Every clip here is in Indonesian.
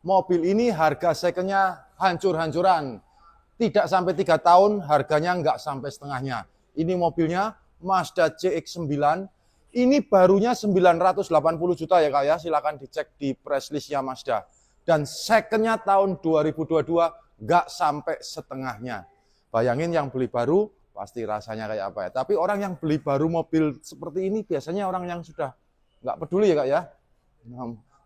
Mobil ini harga secondnya hancur-hancuran. Tidak sampai 3 tahun, harganya nggak sampai setengahnya. Ini mobilnya Mazda CX-9. Ini barunya 980 juta ya Kak ya. Silakan dicek di press list-nya Mazda. Dan secondnya tahun 2022 nggak sampai setengahnya. Bayangin yang beli baru pasti rasanya kayak apa ya. Tapi orang yang beli baru mobil seperti ini biasanya orang yang sudah nggak peduli ya Kak ya.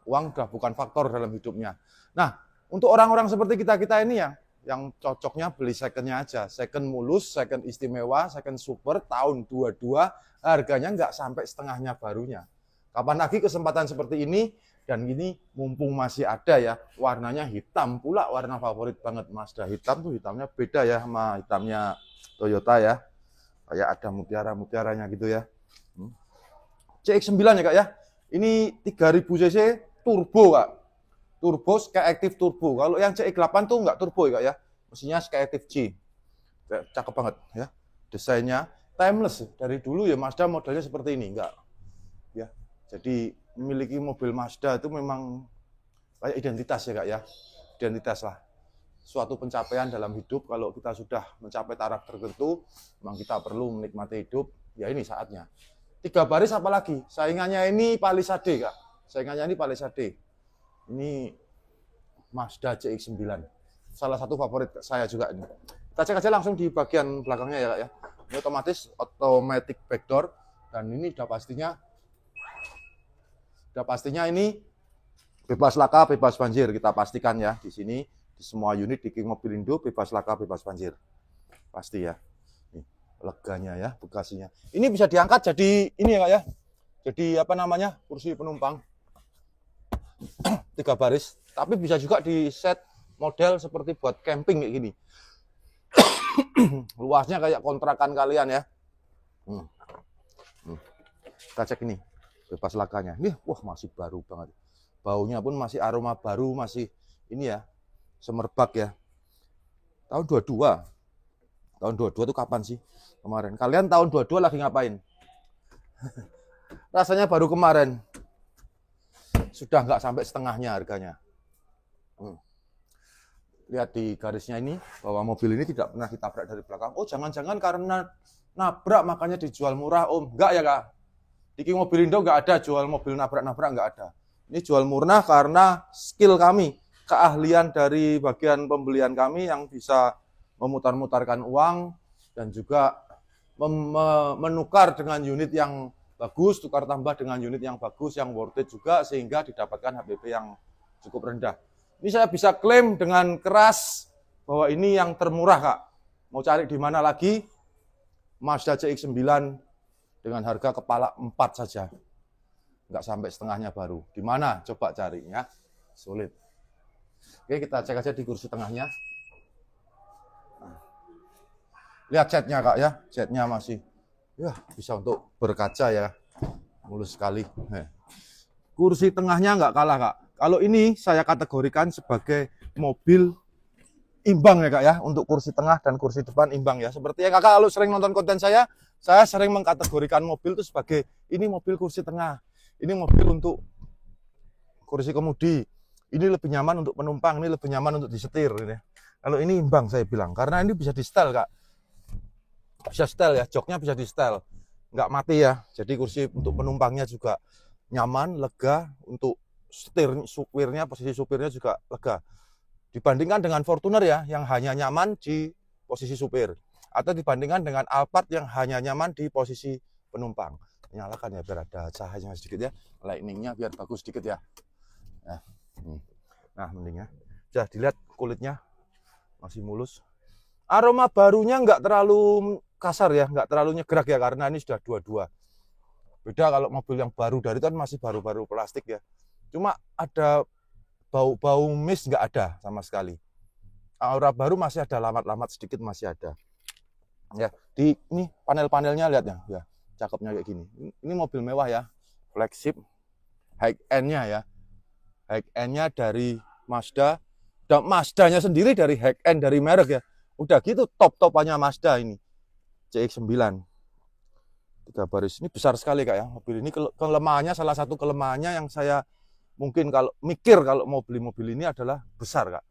Uang udah bukan faktor dalam hidupnya. Nah, untuk orang-orang seperti kita-kita ini ya, yang cocoknya beli secondnya aja. Second mulus, second istimewa, second super, tahun 22, harganya nggak sampai setengahnya barunya. Kapan lagi kesempatan seperti ini, dan ini mumpung masih ada ya, warnanya hitam pula, warna favorit banget Mazda. Hitam tuh hitamnya beda ya sama hitamnya Toyota ya. Kayak ada mutiara-mutiaranya gitu ya. CX-9 ya Kak ya. Ini 3000 cc turbo Kak. Turbo Skyactiv turbo. Kalau yang CX-8 tuh nggak turbo ya Kak ya. Mesinnya Skyactiv G. Cakep banget ya. Desainnya timeless. Dari dulu ya Mazda modelnya seperti ini, enggak. Ya. Jadi memiliki mobil Mazda itu memang kayak identitas ya Kak ya. Identitas lah. Suatu pencapaian dalam hidup. Kalau kita sudah mencapai taraf tertentu, memang kita perlu menikmati hidup. Ya ini saatnya. 3 baris apalagi. Saingannya ini Palisade Kak. Saingannya ini Palisade. Ini Mazda CX-9. Salah satu favorit saya juga ini. Kita cek aja langsung di bagian belakangnya ya Kak ya. Ini otomatis automatic backdoor. Dan ini udah pastinya ini bebas laka, bebas banjir. Kita pastikan ya di sini. Di semua unit di King Mobilindo bebas laka, bebas banjir. Pasti ya. Nih, leganya ya, bagasinya. Ini bisa diangkat jadi ini ya Kak ya. Jadi apa namanya? Kursi penumpang. 3 baris, tapi bisa juga di set model seperti buat camping kayak gini. Luasnya kayak kontrakan kalian ya. Kita cek ini, bebas lakanya. Ini wah masih baru banget. Baunya pun masih aroma baru, masih ini ya, semerbak ya. Tahun 22. Tahun 22 itu kapan sih? Kemarin. Kalian tahun 22 lagi ngapain? Rasanya baru kemarin. Sudah nggak sampai setengahnya harganya. Lihat di garisnya ini, bahwa mobil ini tidak pernah ditabrak dari belakang. Oh, jangan-jangan karena nabrak makanya dijual murah, Om. Enggak ya, Kak. Di King Mobilindo nggak ada jual mobil nabrak-nabrak, nggak ada. Ini jual murah karena skill kami, keahlian dari bagian pembelian kami yang bisa memutar-mutarkan uang dan juga menukar dengan unit yang bagus, tukar tambah dengan unit yang bagus, yang worth it juga, sehingga didapatkan HPP yang cukup rendah. Ini saya bisa klaim dengan keras bahwa ini yang termurah, Kak. Mau cari di mana lagi? Mazda CX-9 dengan harga kepala 4 saja. Nggak sampai setengahnya baru. Di mana? Coba cari ya. Sulit. Oke, kita cek aja di kursi tengahnya. Lihat catnya, Kak ya. Catnya masih ya bisa untuk berkaca ya, mulus sekali. Kursi tengahnya nggak kalah Kak. Kalau ini saya kategorikan sebagai mobil imbang ya Kak ya, untuk kursi tengah dan kursi depan imbang ya. Seperti yang Kakak kalau sering nonton konten saya sering mengkategorikan mobil itu sebagai ini mobil kursi tengah, ini mobil untuk kursi kemudi, ini lebih nyaman untuk penumpang, ini lebih nyaman untuk disetir. Ini. Kalau ini imbang saya bilang, karena ini bisa di setel Kak. Bisa setel ya, joknya bisa di setel, nggak mati ya. Jadi kursi untuk penumpangnya juga nyaman, lega, untuk setir supirnya, posisi supirnya juga lega. Dibandingkan dengan Fortuner ya, yang hanya nyaman di posisi supir, atau dibandingkan dengan Alphard yang hanya nyaman di posisi penumpang. Nyalakan ya biar ada cahayanya sedikit ya, lightningnya biar bagus sedikit ya. Nah mending ya. Sudah dilihat kulitnya masih mulus. Aroma barunya nggak terlalu kasar ya, nggak terlalu nyegrak ya, karena ini sudah 22. Beda kalau mobil yang baru dari itu kan masih baru-baru plastik ya. Cuma ada bau-bau mist nggak ada sama sekali. Aura baru masih ada, lamat-lamat sedikit masih ada. Ya, di ini panel-panelnya lihat ya, cakepnya kayak gini. Ini mobil mewah ya, flagship, high end-nya ya. High end-nya dari Mazda, dan Mazdanya sendiri dari high end dari merek ya. Udah gitu top-topannya Mazda ini. CX-9. 3 baris. Ini besar sekali Kak ya. Mobil ini kelemahannya, salah satu kelemahannya yang saya mungkin kalau mikir kalau mau beli mobil ini adalah besar, Kak.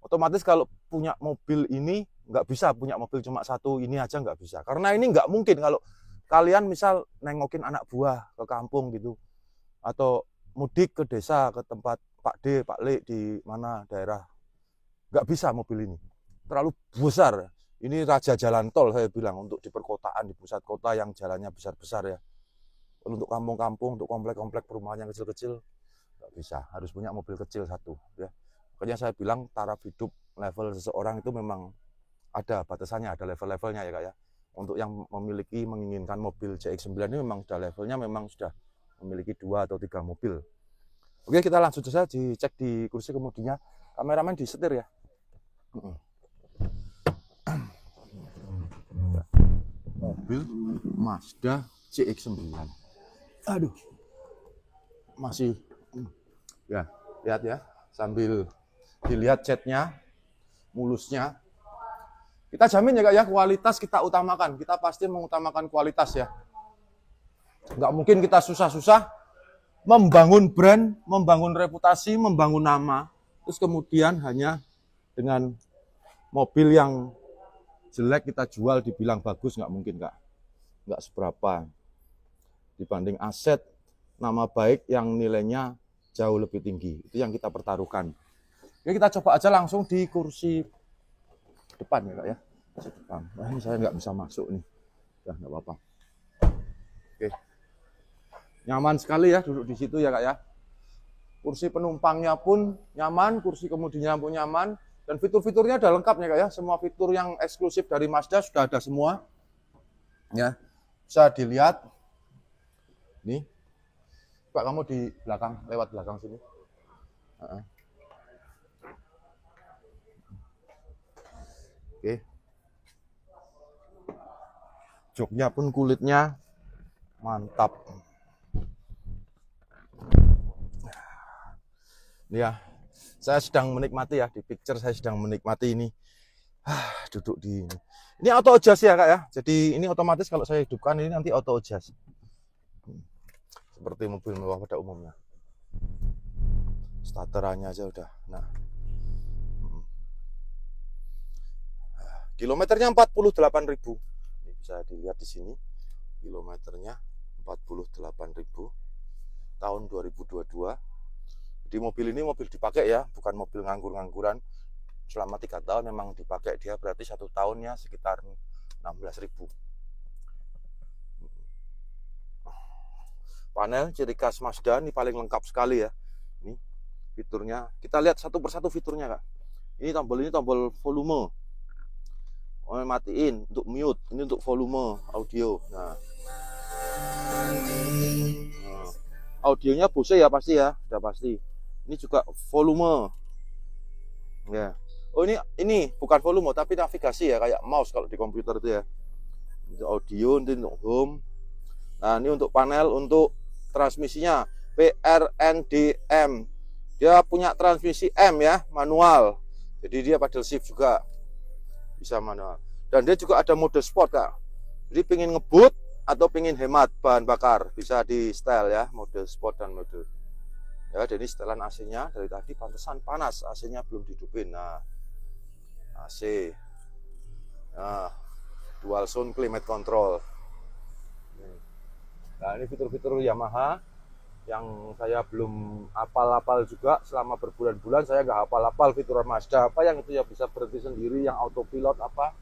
Otomatis kalau punya mobil ini nggak bisa punya mobil cuma satu ini aja, nggak bisa. Karena ini nggak mungkin kalau kalian misal nengokin anak buah ke kampung gitu, atau mudik ke desa, ke tempat Pak D, Pak Le di mana daerah, nggak bisa mobil ini. Terlalu besar. Ini raja jalan tol saya bilang, untuk di perkotaan, di pusat kota yang jalannya besar-besar ya. Untuk kampung-kampung, untuk komplek-komplek perumahan yang kecil-kecil, nggak bisa. Harus punya mobil kecil satu ya. Makanya saya bilang taraf hidup level seseorang itu memang ada batasannya, ada level-levelnya ya Kak ya. Untuk yang memiliki, menginginkan mobil CX-9 ini memang sudah levelnya, memang sudah memiliki 2 atau 3 mobil. Oke, kita langsung saja dicek di kursi kemudinya. Kameramen disetir ya. Mobil Mazda CX-9. Aduh. Masih ya, lihat ya, sambil dilihat catnya, mulusnya. Kita jamin ya Kak ya, kualitas kita utamakan. Kita pasti mengutamakan kualitas ya. Nggak mungkin kita susah-susah membangun brand, membangun reputasi, membangun nama, terus kemudian hanya dengan mobil yang jelek kita jual dibilang bagus, nggak mungkin Kak. Nggak seberapa dibanding aset nama baik yang nilainya jauh lebih tinggi. Itu yang kita pertaruhkan. Oke, kita coba aja langsung di kursi depan ya Kak ya. Depan. Nah, ini saya nggak bisa masuk nih. Ya nggak apa-apa. Oke. Nyaman sekali ya duduk di situ ya Kak ya. Kursi penumpangnya pun nyaman, kursi kemudinya pun nyaman, dan fitur-fiturnya udah lengkap ya Kak ya. Semua fitur yang eksklusif dari Mazda sudah ada semua. Ya. Bisa dilihat. Nih. Pak, kamu di belakang, lewat belakang sini. Oke. Joknya pun kulitnya mantap. Ya, saya sedang menikmati ya, di picture saya sedang menikmati ini. Duduk di ini. Ini auto adjust ya Kak ya. Jadi ini otomatis kalau saya hidupkan ini nanti auto adjust. Seperti mobil mewah pada umumnya. Starterannya aja udah. Nah. Kilometernya 48.000. Ini bisa dilihat di sini. Kilometernya 48.000 tahun 2022. Jadi mobil ini mobil dipakai ya, bukan mobil nganggur-ngangguran. Selama 3 tahun memang dipakai, dia berarti 1 tahunnya sekitar 16.000. Panel ciri khas Mazda ini paling lengkap sekali ya. Ini fiturnya. Kita lihat satu persatu fiturnya Kak. Ini tombol volume. Oh, matiin untuk mute, ini untuk volume audio. Nah. Audionya Bose ya pasti ya, sudah pasti. Ini juga volume. Ya. Oh ini bukan volume tapi navigasi ya, kayak mouse kalau di komputer itu ya. Untuk audio, ini untuk home. Nah, ini untuk panel, untuk transmisinya PRNDM. Dia punya transmisi M ya, manual. Jadi dia paddle shift juga. Bisa manual. Dan dia juga ada mode sport Kak. Jadi pingin ngebut atau pingin hemat bahan bakar, bisa di setel ya, mode sport dan mode. Ya, jadi setelan AC-nya dari tadi pantesan panas, AC-nya belum dihidupin. Nah, AC. Nah, dual zone climate control. Nah, ini fitur-fitur Yamaha yang saya belum hafal-hafal juga. Selama berbulan-bulan saya nggak hafal-hafal fitur Mazda apa yang itu ya, bisa berhenti sendiri, yang autopilot apa.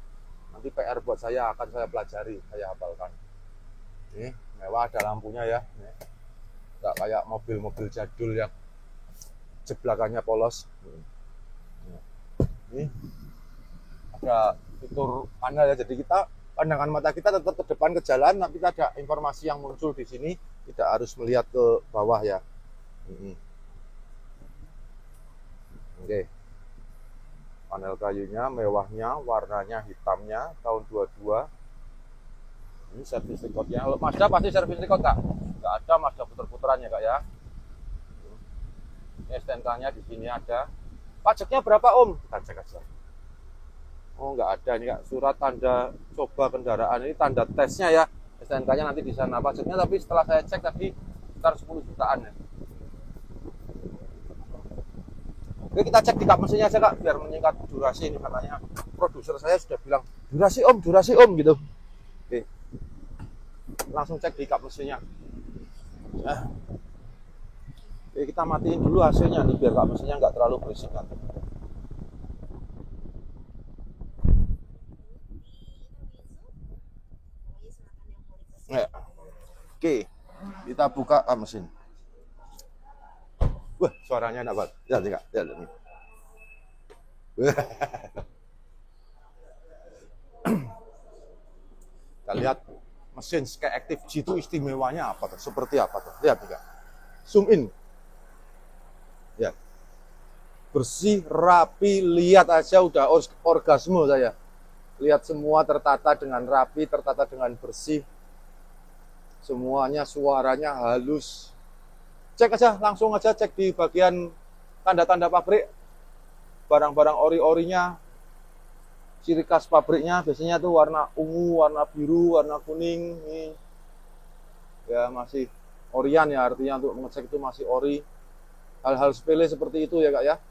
Nanti PR buat saya, akan saya pelajari, saya hafalkan. Ini mewah, ada lampunya ya. Nggak kayak mobil-mobil jadul yang jeblakannya polos. Ini ada fitur panel ya, jadi kita pandangan mata kita tetap ke depan ke jalan, tapi kita ada informasi yang muncul di sini, tidak harus melihat ke bawah ya. Oke. Panel kayunya, mewahnya, warnanya hitamnya, tahun 22. Ini servis recordnya. Kalau Mazda pasti servis record Kak. Nggak ada Mazda puter-puterannya Kak ya. Ini STNK-nya di sini ada. Pajaknya berapa Om? Kita cek aja. Oh nggak ada ini Kak. Surat tanda coba kendaraan, ini tanda tesnya ya. STNK-nya nanti di sana pajaknya, tapi setelah saya cek tadi sekitar 10 jutaan ya. Oke, kita cek di kap mesinnya aja Kak, biar menyingkat durasi. Ini katanya produser saya sudah bilang durasi om gitu. Oke, langsung cek di kap mesinnya. Nah. Oke, kita matiin dulu AC-nya nih biar kap mesinnya nggak terlalu berisik nanti. Ya. Oke, kita buka kap mesin. Wah, suaranya enak banget. Lihat nih Kak, lihat nih. Kita lihat mesin Skyactiv G itu istimewanya apa tuh? Seperti apa tuh? Lihat nih Kak. Zoom in. Ya. Bersih, rapi, lihat aja udah orgasme saya. Lihat semua tertata dengan rapi, tertata dengan bersih. Semuanya suaranya halus. Cek aja, langsung aja cek di bagian tanda-tanda pabrik. Barang-barang ori-orinya, ciri khas pabriknya biasanya tuh warna ungu, warna biru, warna kuning. Ini ya masih orian ya, artinya untuk mengecek itu masih ori. Hal-hal sepele seperti itu ya Kak ya.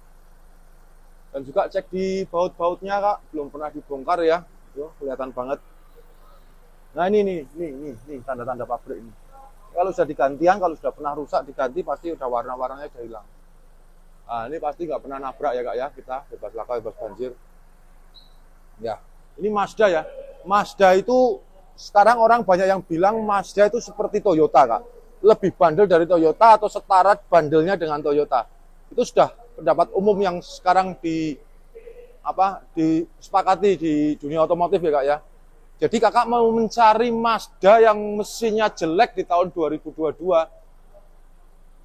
Dan juga cek di baut-bautnya Kak, belum pernah dibongkar ya. Tuh, kelihatan banget. Nah ini tanda-tanda pabrik ini. Kalau sudah digantian, kalau sudah pernah rusak diganti pasti udah warna-warnanya udah hilang. Nah, ini pasti nggak pernah nabrak ya Kak ya, kita bebas laka, bebas banjir. Ya, ini Mazda ya. Mazda itu sekarang orang banyak yang bilang Mazda itu seperti Toyota Kak. Lebih bandel dari Toyota atau setara bandelnya dengan Toyota. Itu sudah pendapat umum yang sekarang disepakati di dunia otomotif ya Kak ya. Jadi kakak mau mencari Mazda yang mesinnya jelek di tahun 2022,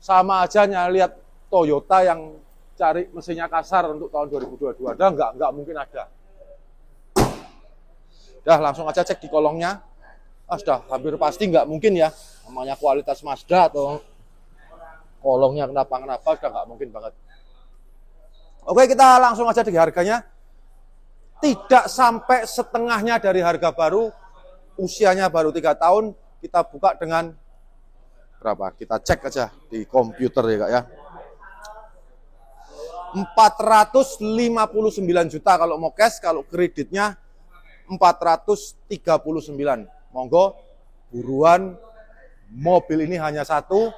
sama aja lihat Toyota yang cari mesinnya kasar untuk tahun 2022. Nggak mungkin ada. Dah langsung aja cek di kolongnya. Sudah hampir pasti nggak mungkin ya. Namanya kualitas Mazda atau kolongnya kenapa sudah nggak mungkin banget. Oke, kita langsung aja di harganya. Tidak sampai setengahnya dari harga baru, usianya baru 3 tahun, kita buka dengan berapa? Kita cek aja di komputer ya Kak ya. 459 juta kalau mau cash, kalau kreditnya 439. Monggo, buruan, mobil ini hanya satu,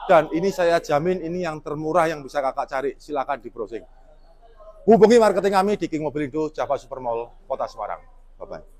dan ini saya jamin ini yang termurah yang bisa kakak cari, silakan di browsing. Hubungi marketing kami di King Mobilindo, Java Supermall, Kota Semarang. Bye-bye.